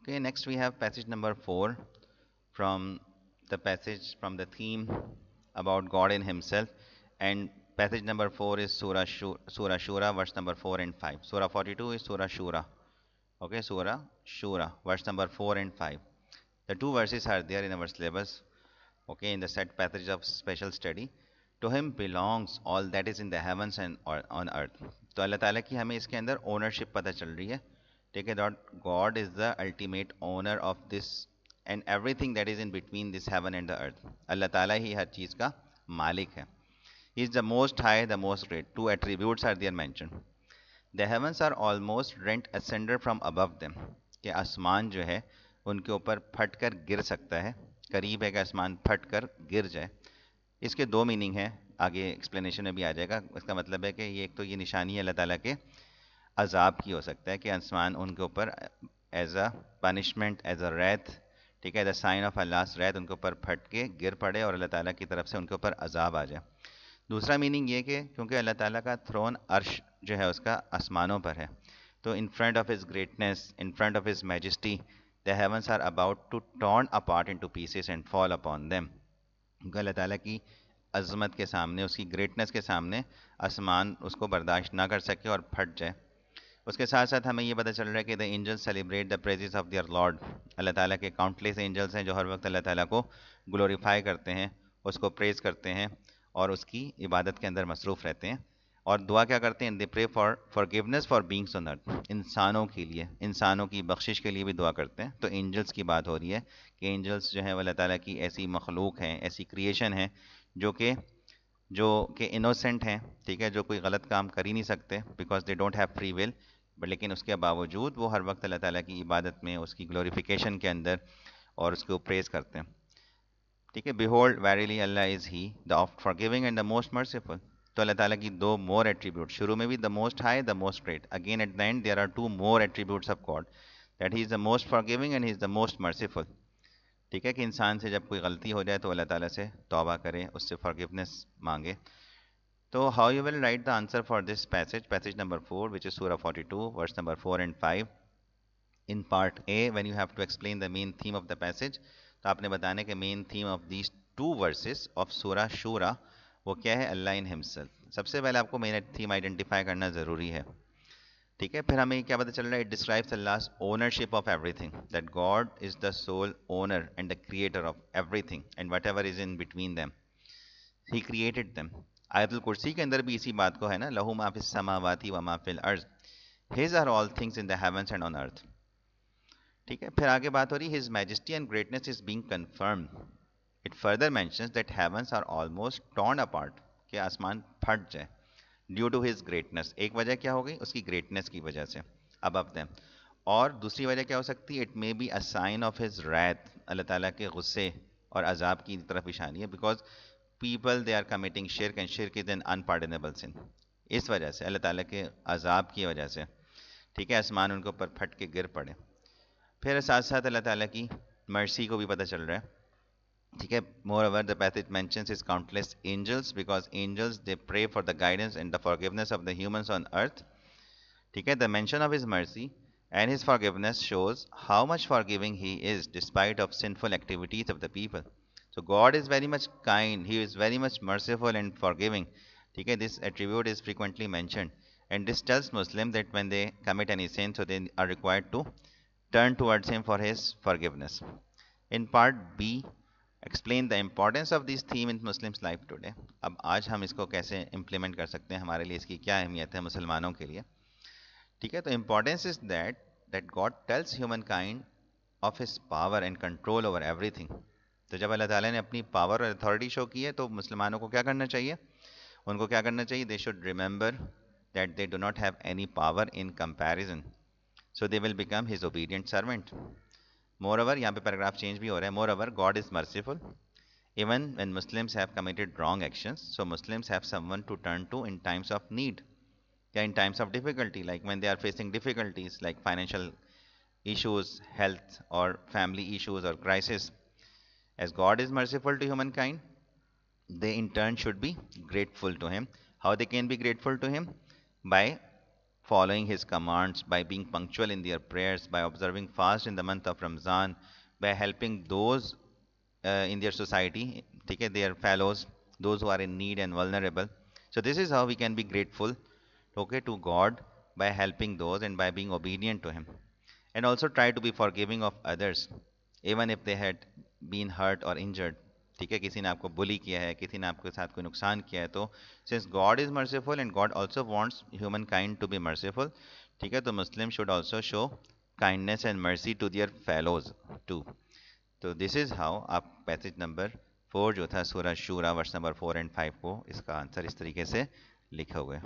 Okay, next we have passage number 4 from from the theme about God in Himself. And passage number 4 is Surah Shura, verse number 4 and 5. Surah 42 is Surah Shura. Okay, Surah Shura, verse number 4 and 5. The two verses are there in our syllabus, okay, in the set passage of special study. To him belongs all that is in the heavens and on earth. तो अल्लाह ताला की हमें इसके अंदर ownership पता चल रही है. ठीक है, God is the ultimate owner of this and everything that is in between this heaven and the earth. Allah ताला ही हर चीज़ का मालिक है. He is the most high, the most great. Two attributes are there mention. The heavens are almost rent asunder from above them. कि आसमान जो है उनके ऊपर फट कर गिर सकता है. करीब है कि आसमान फट कर गिर जाए. इसके दो मीनिंग है, आगे एक्सप्लेनेशन में भी आ जाएगा. इसका मतलब है कि ये एक तो ये निशानी है अल्लाह ताला के अजाब की हो सकता है कि आसमान उनके ऊपर as a punishment, as a wrath, ठीक है, the sign of Allah's wrath उनके ऊपर फट के गिर पड़े और अल्लाह ताला की तरफ से उनके ऊपर अजाब आ जाए. दूसरा मीनिंग ये कि क्योंकि अल्लाह ताला का थ्रोन अर्श जो है उसका आसमानों पर है, तो in front of his greatness, in front of his majesty, the heavens are about to turn apart into pieces and fall upon them. क्योंकि अल्लाह ताला की अजमत के सामने, उसकी ग्रेटनेस के सामने आसमान उसको बर्दाश्त ना कर सके और फट जाए. उसके साथ साथ हमें ये पता चल रहा है कि the angels celebrate the praises of their Lord. Allah ताला के काउंटलेस एंजल्स हैं जो हर वक्त अल्लाह ताला को ग्लोरीफाई करते हैं, उसको प्रेज करते हैं और उसकी इबादत के अंदर मसरूफ़ रहते हैं. और दुआ क्या करते हैं? They pray for forgiveness for beings on earth. इंसानों के लिए, इंसानों की बख्शिश के लिए भी दुआ करते हैं. तो एंजल्स की बात हो रही है कि एंजल्स जो है अल्लाह ताला की ऐसी मखलूक हैं, ऐसी क्रिएशन है जो कि जो कि इनोसेंट हैं. ठीक है, जो कोई गलत काम कर ही नहीं सकते because they don't have free will. But लेकिन उसके बावजूद वो हर वक्त अल्लाह ताला की इबादत में, उसकी ग्लोरिफिकेशन के अंदर और उसको प्रेज करते हैं. ठीक है, behold verily Allah is he the of forgiving and the most merciful. तो अल्लाह ताला की दो मोर एट्रीब्यूट, शुरू में भी the most high, the most great, again at the end there are two more attributes of God, that he is the most forgiving and he is the most merciful. ठीक है, कि इंसान से जब कोई गलती हो जाए तो अल्लाह ताला से तौबा करे, उससे फॉरगिवनेस मांगे. So how you will write the answer for this passage, passage number 4, which is Surah 42, verse number 4 and 5. In part A, when you have to explain the main theme of the passage, तो आपने बताने के main theme of these two verses of Surah Shura वो क्या है? अल्लाह in himself. सबसे पहले आपको मेन थीम आइडेंटिफाई करना ज़रूरी है. ठीक है, फिर हमें क्या पता चल रहा है? It describes Allah's ownership of everything, that God is the sole owner and the creator of everything and whatever is in between them, he created them. आयतुल कुर्सी के अंदर भी इसी बात को है ना, लहू मा फिस समावाति व मा फिल अर्ज, his are all things in the heavens and on earth. ठीक है, फिर आगे बात हो रही है his majesty and greatness is being confirmed. It further mentions that heavens are almost torn apart, कि आसमान फट जाए ड्यू टू हिज ग्रेटनेस. एक वजह क्या हो गई? उसकी ग्रेटनेस की वजह से अबव देम. और दूसरी वजह क्या हो सकती है? It may be a sign of his wrath, Allah ताला के गुस्से और अजाब की तरफ इशानी है. Because people they are committing शिरक एंड शिरक इज एन अनपार्डनेबल सिन. इस वजह से अल्लाह ताला के अजाब की वजह से, ठीक है, आसमान उनके ऊपर फट के गिर पड़े. फिर साथ साथ अल्लाह ताला की मर्सी को भी पता चल रहा है. ठीक है, more over the passage mentions his countless angels because angels they pray for the guidance and the forgiveness of the humans on earth. ठीक है, the mention of his mercy and his forgiveness shows how much forgiving he is despite of sinful activities of the people. So God is very much kind, he is very much merciful and forgiving. ठीक है, this attribute is frequently mentioned and this tells Muslims that when they commit any sin, so they are required to turn towards him for his forgiveness. In part B, explain the importance of this theme in Muslims life today. अब आज हम इसको कैसे implement कर सकते हैं, हमारे लिए इसकी क्या अहमियत है मुसलमानों के लिए. ठीक है, तो importance is that God tells human kind of his power and control over everything. तो जब अल्लाह ताला ने अपनी पावर और अथॉरिटी शो की है तो मुसलमानों को क्या करना चाहिए? उनको क्या करना चाहिए? They should remember that they do not have any power in comparison, so they will become his obedient servant. More over, यहाँ पे पैराग्राफ चेंज भी हो रहा है. More over, God is merciful even when Muslims have committed wrong actions, so Muslims have someone to turn to in times of need. Yeah, in times of difficulty, like when they are facing difficulties like financial issues, health, or family issues or crisis. As God is merciful to humankind, they in turn should be grateful to Him. How they can be grateful to Him? By following his commands, by being punctual in their prayers, by observing fast in the month of Ramzan, by helping those in their society, okay, their fellows, those who are in need and vulnerable. So this is how we can be grateful, okay, to God, by helping those and by being obedient to Him. And also try to be forgiving of others, even if they had been hurt or injured. ठीक है, किसी ने आपको बुली किया है, किसी ने आपके साथ कोई नुकसान किया है, तो since God is merciful and God also wants humankind to be merciful, ठीक है, तो Muslims should also show kindness and mercy to their fellows too. तो दिस इज हाउ आप पैसेज नंबर 4 जो था सूरह शूरा वर्स नंबर 4 एंड 5 को इसका आंसर इस तरीके से लिखोगे.